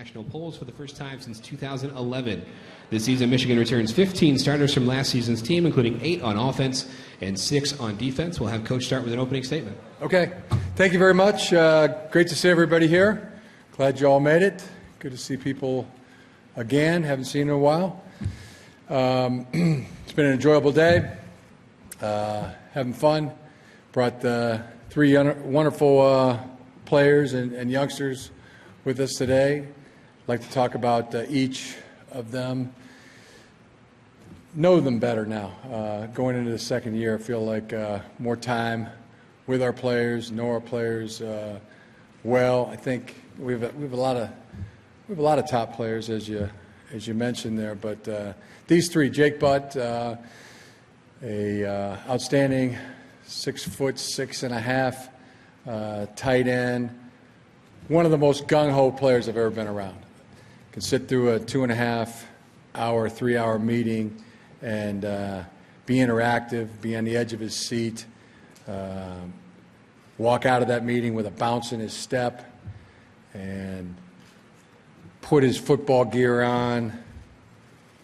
national polls for the first time since 2011. This season, Michigan returns 15 starters from last season's team, including 8 on offense and 6 on defense. We'll have Coach start with an opening statement. Okay. Thank you very much. Great to see everybody here. Glad you all made it. Good to see people again. Haven't seen in a while. It's been an enjoyable day. Having fun. Brought 3 wonderful players and youngsters with us today. I'd like to talk about each of them. Know them better now. Going into the second year, I feel like more time with our players, know our players well. I think we have a lot of top players, as you mentioned there. But these 3, Jake Butt, outstanding 6'6.5" tight end, one of the most gung-ho players I've ever been around. Can sit through a 2.5-hour, 3-hour meeting and be interactive, be on the edge of his seat, walk out of that meeting with a bounce in his step, and put his football gear on.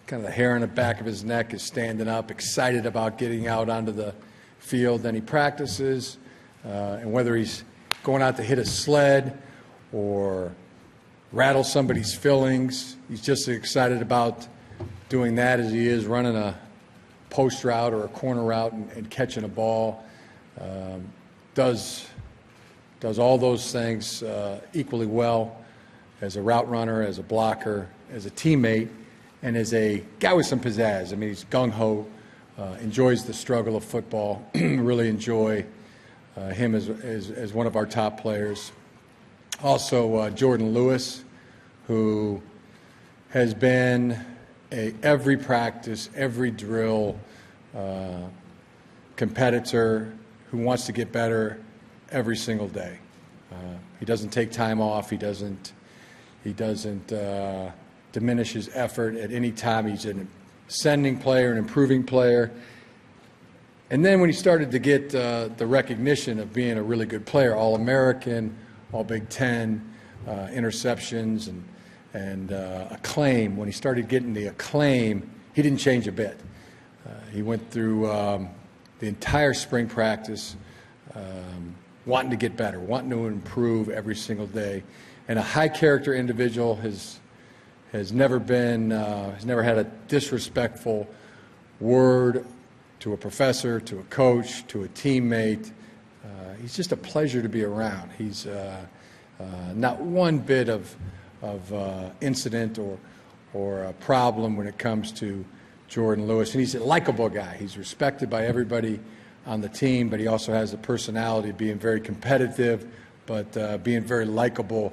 Kind of the hair on the back of his neck is standing up, excited about getting out onto the field. Then he practices, and whether he's going out to hit a sled or rattle somebody's fillings, he's just as excited about doing that as he is running a post route or a corner route and catching a ball. Does all those things equally well as a route runner, as a blocker, as a teammate, and as a guy with some pizzazz. I mean, he's gung-ho, enjoys the struggle of football. Really enjoy him as one of our top players. Also, Jordan Lewis, who has been every practice, every drill competitor who wants to get better every single day. He doesn't take time off. He doesn't diminish his effort at any time. He's an ascending player, an improving player. And then when he started to get the recognition of being a really good player, All-American, All-Big Ten, interceptions and acclaim, when he started getting the acclaim, he didn't change a bit. He went through the entire spring practice wanting to get better, wanting to improve every single day. And a high-character individual has never had a disrespectful word to a professor, to a coach, to a teammate. He's just a pleasure to be around. He's not one bit of incident or a problem when it comes to Jordan Lewis. And he's a likable guy. He's respected by everybody on the team, but he also has the personality of being very competitive, but being very likable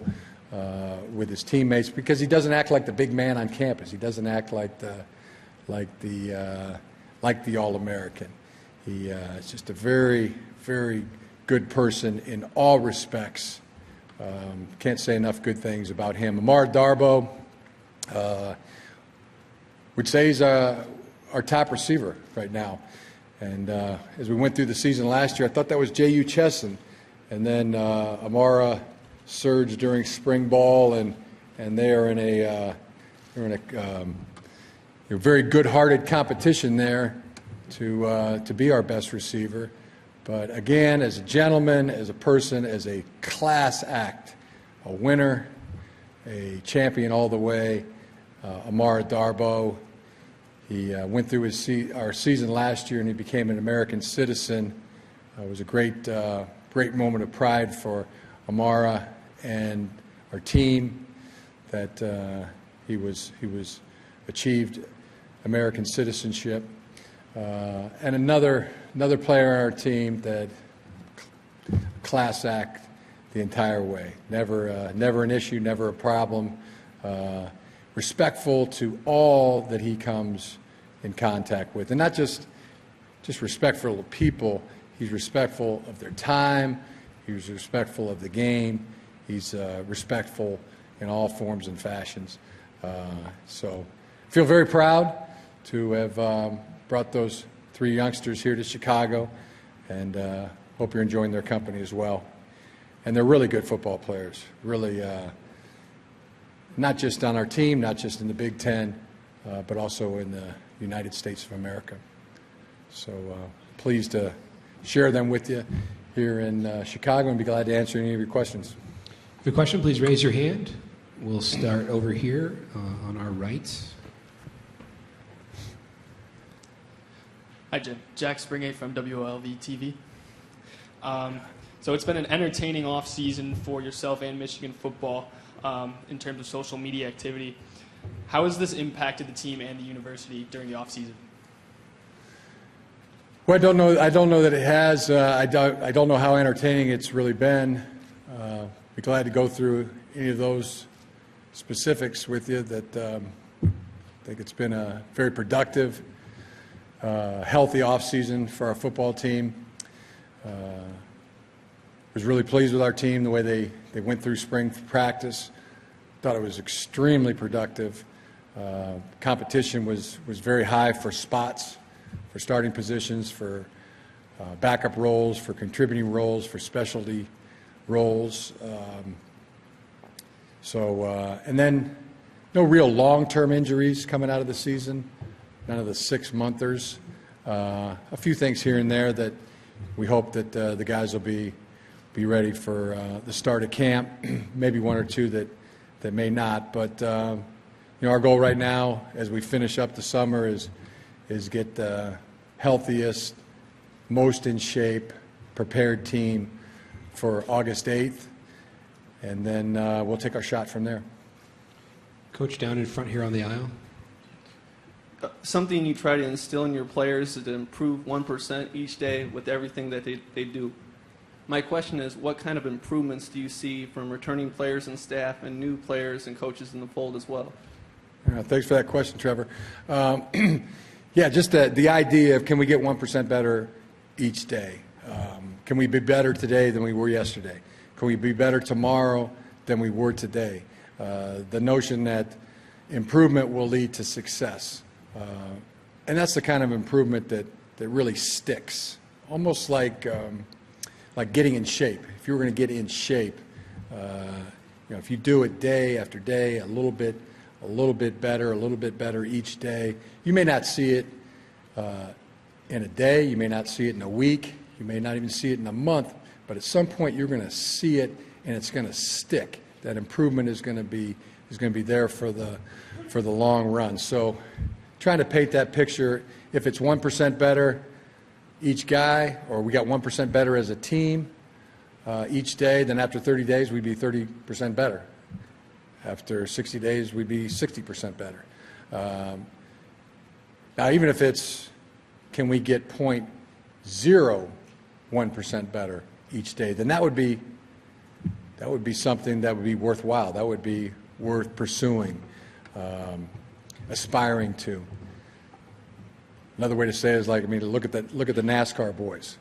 with his teammates, because he doesn't act like the big man on campus. He doesn't act like the All-American. He is just a very, very good person in all respects. Can't say enough good things about him. Amar Darbo, would say he's our top receiver right now. And as we went through the season last year, I thought that was J.U. Chesson. And then Amara surged during spring ball, and they are in a very good-hearted competition there to be our best receiver. But again, as a gentleman, as a person, as a class act, a winner, a champion all the way, Amar Darbo. He went through our season last year, and he became an American citizen. It was a great moment of pride for Amara and our team that he was achieved American citizenship. And another player on our team that class act the entire way. Never an issue, never a problem. Respectful to all that he comes in contact with, and not just respectful of people. He's respectful of their time. He's respectful of the game. He's respectful in all forms and fashions. So I feel very proud to have brought those 3 youngsters here to Chicago, and hope you're enjoying their company as well. And they're really good football players. Really, not just on our team, not just in the Big Ten, but also in the United States of America. So pleased to share them with you here in Chicago and be glad to answer any of your questions. If you have a question, please raise your hand. We'll start over here on our right. Hi, Jim. Jack Springate from WOLV TV. So it's been an entertaining off-season for yourself and Michigan football in terms of social media activity. How has this impacted the team and the university during the off-season? Well, I don't know that it has. I don't know how entertaining it's really been. Be glad to go through any of those specifics with you. That I think it's been a very productive, healthy off-season for our football team. Was really pleased with our team, the way they went through spring practice. Thought it was extremely productive. Competition was very high for spots, for starting positions, for backup roles, for contributing roles, for specialty roles. And then no real long-term injuries coming out of the season, none of the six-monthers. A few things here and there that we hope that the guys will be ready for the start of camp. Maybe one or two that may not. But our goal right now, as we finish up the summer, is get the healthiest, most in shape, prepared team for August 8th, and then we'll take our shot from there. Coach, down in front here on the aisle. Something you try to instill in your players is to improve 1% each day with everything that they do. My question is, what kind of improvements do you see from returning players and staff and new players and coaches in the fold as well? Thanks for that question, Trevor. Yeah, just the idea of, can we get 1% better each day? Can we be better today than we were yesterday? Can we be better tomorrow than we were today? The notion that improvement will lead to success. And that's the kind of improvement that really sticks. Almost like getting in shape. If you were going to get in shape, if you do it day after day, a little bit better each day, you may not see it in a day, you may not see it in a week, you may not even see it in a month, but at some point you're going to see it and it's going to stick. That improvement is going to be there for the long run. So trying to paint that picture, if it's 1% better each guy, or we got 1% better as a team each day, then after 30 days we'd be 30% better. After 60 days we'd be 60% better. Now even if it's, can we get 0.01% better each day, then that would be something that would be worthwhile. That would be worth pursuing, aspiring to. Another way to say it is look at the NASCAR boys.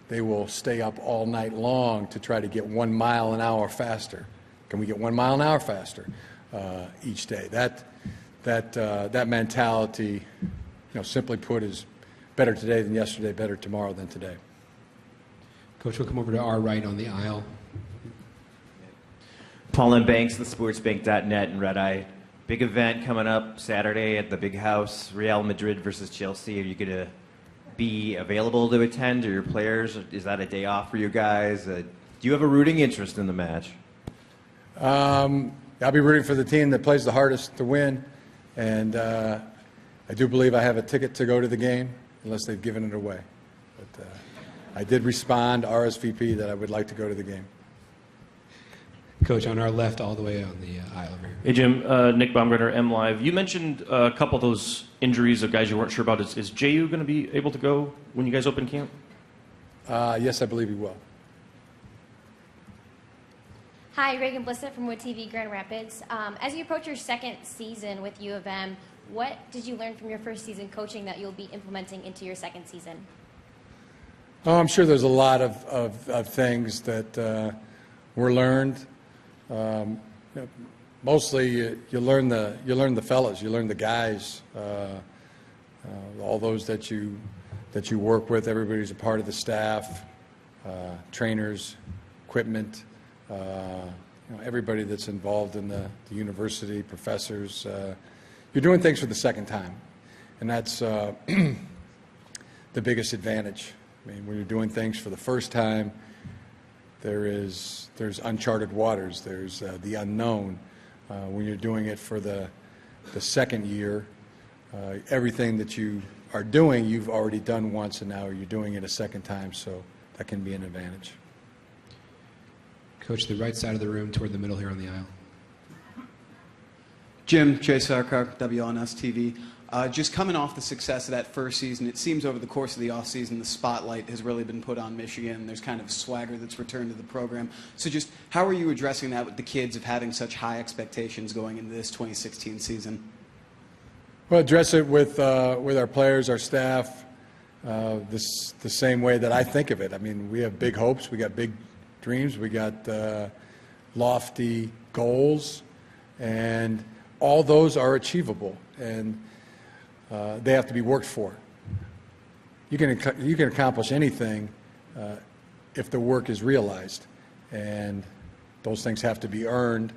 They will stay up all night long to try to get 1 mile an hour faster. Can we get 1 mile an hour faster each day? That mentality, simply put, is better today than yesterday, better tomorrow than today. Coach, we'll come over to our right on the aisle. Paul Banks, thesportsbank.net and Red Eye. Big event coming up Saturday at the Big House, Real Madrid versus Chelsea. Are you going to be available to attend, or your players? Is that a day off for you guys? Do you have a rooting interest in the match? I'll be rooting for the team that plays the hardest to win, and I do believe I have a ticket to go to the game, unless they've given it away. But I did respond, RSVP, that I would like to go to the game. Coach, on our left, all the way on the aisle over here. Hey, Jim. Nick Baumgartner, MLive. You mentioned a couple of those injuries of guys you weren't sure about. Is JU going to be able to go when you guys open camp? Yes, I believe he will. Hi, Reagan Blissett from Wood TV Grand Rapids. As you approach your second season with U of M, what did you learn from your first season coaching that you'll be implementing into your second season? Oh, I'm sure there's a lot of things that were learned. Mostly you learn the fellas, you learn the guys, all those that you work with. Everybody's a part of the staff, trainers, equipment, everybody that's involved in the university, professors. You're doing things for the second time, and that's the biggest advantage. I mean, when you're doing things for the first time, there's uncharted waters. There's the unknown. When you're doing it for the second year, everything that you are doing, you've already done once, and now you're doing it a second time, so that can be an advantage. Coach, the right side of the room toward the middle here on the aisle. Jim, Chase Sarkar, WLNS TV. Just coming off the success of that first season, it seems over the course of the offseason, the spotlight has really been put on Michigan. There's kind of swagger that's returned to the program. So just how are you addressing that with the kids of having such high expectations going into this 2016 season? Well, address it with our players, our staff, the same way that I think of it. I mean, we have big hopes, we got big dreams, we got lofty goals, and all those are achievable, and they have to be worked for. You can accomplish anything if the work is realized, and those things have to be earned.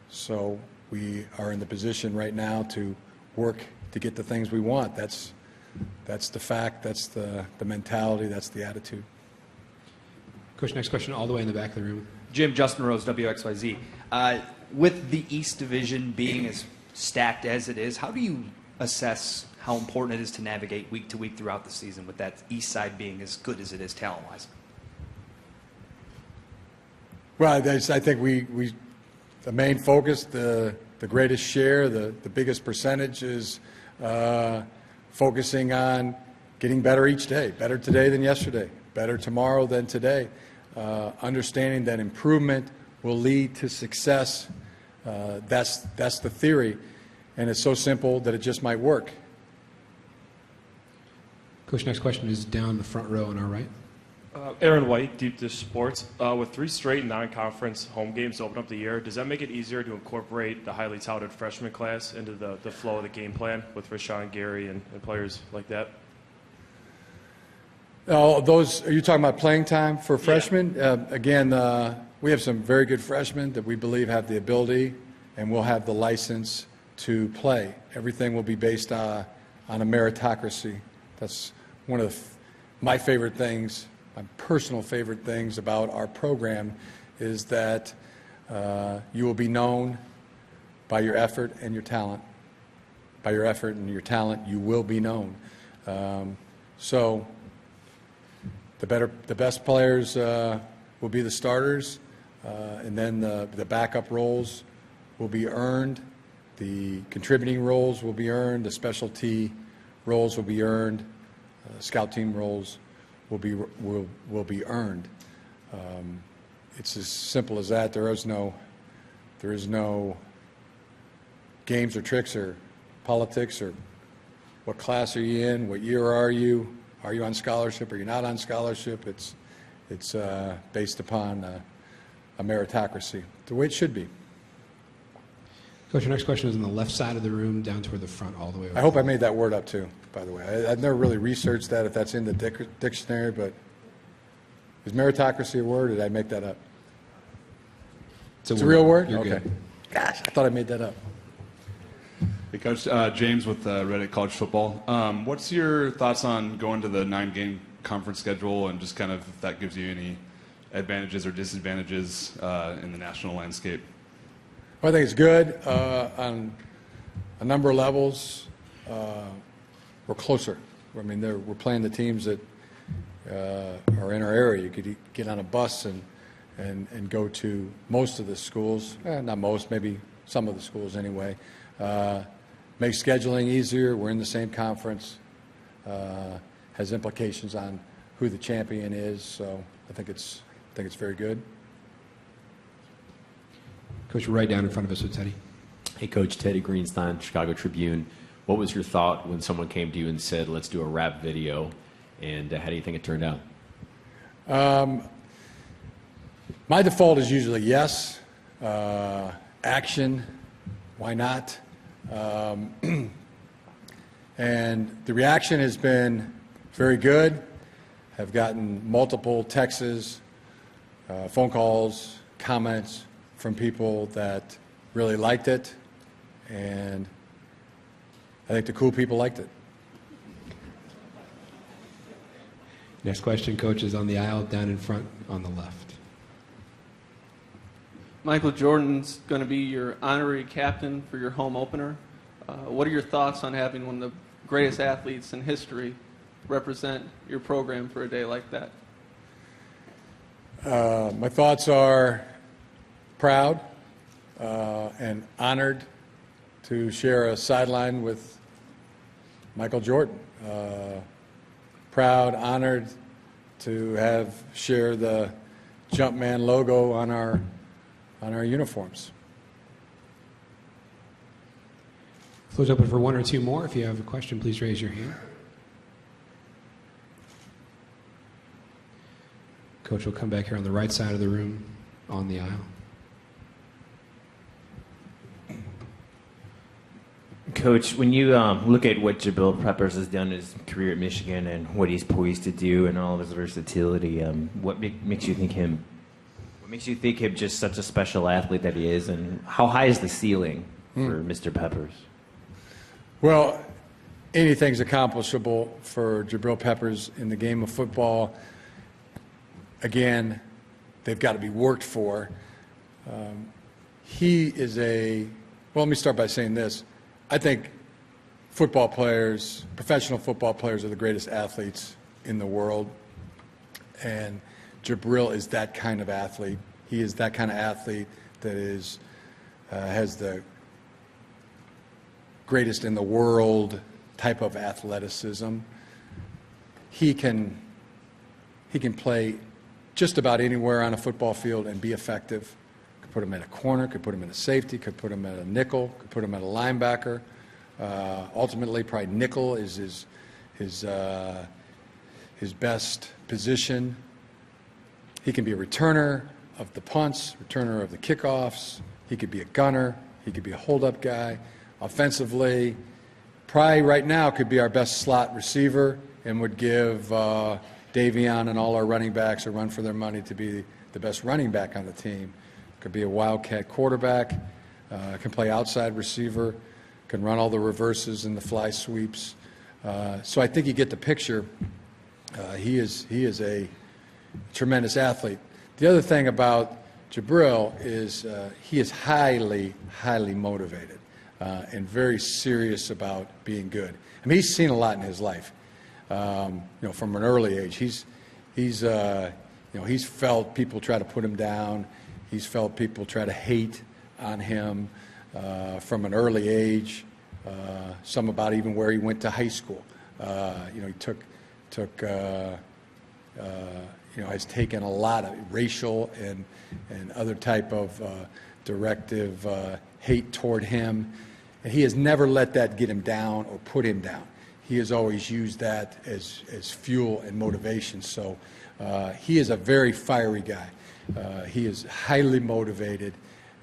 So we are in the position right now to work to get the things we want. That's the fact, that's the mentality, that's the attitude. Coach, next question all the way in the back of the room. Jim, Justin Rose, WXYZ. With the East Division being as stacked as it is, how do you assess how important it is to navigate week to week throughout the season with that East side being as good as it is talent-wise? Well, I think we the main focus, the greatest share, the biggest percentage is focusing on getting better each day, better today than yesterday, better tomorrow than today, understanding that improvement will lead to success. That's the theory, and it's so simple that it just might work. Coach, next question is down the front row on our right. Aaron White, Deep Dish Sports. With 3 straight non-conference home games to open up the year, does that make it easier to incorporate the highly touted freshman class into the flow of the game plan with Rashawn Gary and players like that? Those, are you talking about playing time for freshmen? Yeah. Again, we have some very good freshmen that we believe have the ability and will have the license to play. Everything will be based on a meritocracy. That's one of my favorite things, my personal favorite things about our program is that you will be known by your effort and your talent. By your effort and your talent, you will be known. So the best players will be the starters, and then the backup roles will be earned. The contributing roles will be earned. The specialty roles will be earned. Scout team roles will be earned. It's as simple as that. There is no games or tricks or politics or what class are you in, what year are you on scholarship, are you not on scholarship? It's based upon a meritocracy, the way it should be. Coach, your next question is on the left side of the room, down toward the front, all the way over. I hope I made that word up too, by the way. I've never really researched that, if that's in the dictionary, but is meritocracy a word, or did I make that up? It's a real word? You're okay. good. Gosh, I thought I made that up. Hey, Coach, James with Reddit College Football. What's your thoughts on going to the 9-game conference schedule, and just kind of if that gives you any advantages or disadvantages in the national landscape? Well, I think it's good on a number of levels. We're closer. I mean, we're playing the teams that are in our area. You could get on a bus and go to most of the schools. Not most, maybe some of the schools anyway. Make scheduling easier. We're in the same conference. Has implications on who the champion is. So I think it's very good. Coach, right down in front of us with Teddy. Hey, Coach, Teddy Greenstein, Chicago Tribune. What was your thought when someone came to you and said, let's do a rap video, and how do you think it turned out? My default is usually yes. Action, why not? And the reaction has been very good. Have gotten multiple texts, phone calls, comments, from people that really liked it, and I think the cool people liked it. Next question, Coach, is on the aisle down in front on the left. Michael Jordan's going to be your honorary captain for your home opener. What are your thoughts on having one of the greatest athletes in history represent your program for a day like that? My thoughts are proud and honored to share a sideline with Michael Jordan. Proud, honored to have share the Jumpman logo on our uniforms. Floor's open for one or two more. If you have a question, please raise your hand. Coach will come back here on the right side of the room on the aisle. Coach, when you look at what Jabril Peppers has done in his career at Michigan and what he's poised to do and all of his versatility, what makes you think him? What makes you think him just such a special athlete that he is, and how high is the ceiling for Mr. Peppers? Well, anything's accomplishable for Jabril Peppers in the game of football. Again, they've got to be worked for. He is well, let me start by saying this. I think football players, professional football players, are the greatest athletes in the world. And Jabril is that kind of athlete. He is that kind of athlete that has the greatest in the world type of athleticism. He can play just about anywhere on a football field and be effective. Could put him at a corner, could put him in a safety, could put him at a nickel, could put him at a linebacker. Ultimately, probably nickel is his best position. He can be a returner of the punts, returner of the kickoffs. He could be a gunner. He could be a hold-up guy. Offensively, probably right now could be our best slot receiver and would give Davion and all our running backs a run for their money to be the best running back on the team. Could be a wildcat quarterback, can play outside receiver, can run all the reverses and the fly sweeps. So I think you get the picture. He is a tremendous athlete. The other thing about Jabril is he is highly, highly motivated and very serious about being good. I mean, he's seen a lot in his life. From an early age, he's felt people try to put him down. He's felt people try to hate on him from an early age. Some about even where he went to high school. He has taken a lot of racial and other type of directive hate toward him. And he has never let that get him down or put him down. He has always used that as fuel and motivation. So he is a very fiery guy. He is highly motivated.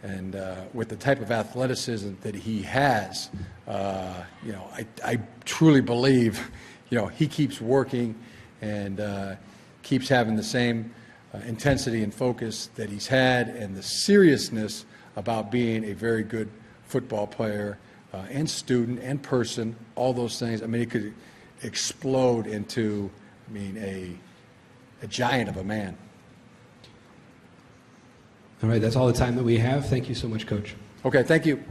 And with the type of athleticism that he has, I truly believe, he keeps working and keeps having the same intensity and focus that he's had and the seriousness about being a very good football player and student and person, all those things. I mean, he could explode into, a giant of a man. All right, that's all the time that we have. Thank you so much, Coach. Okay, thank you.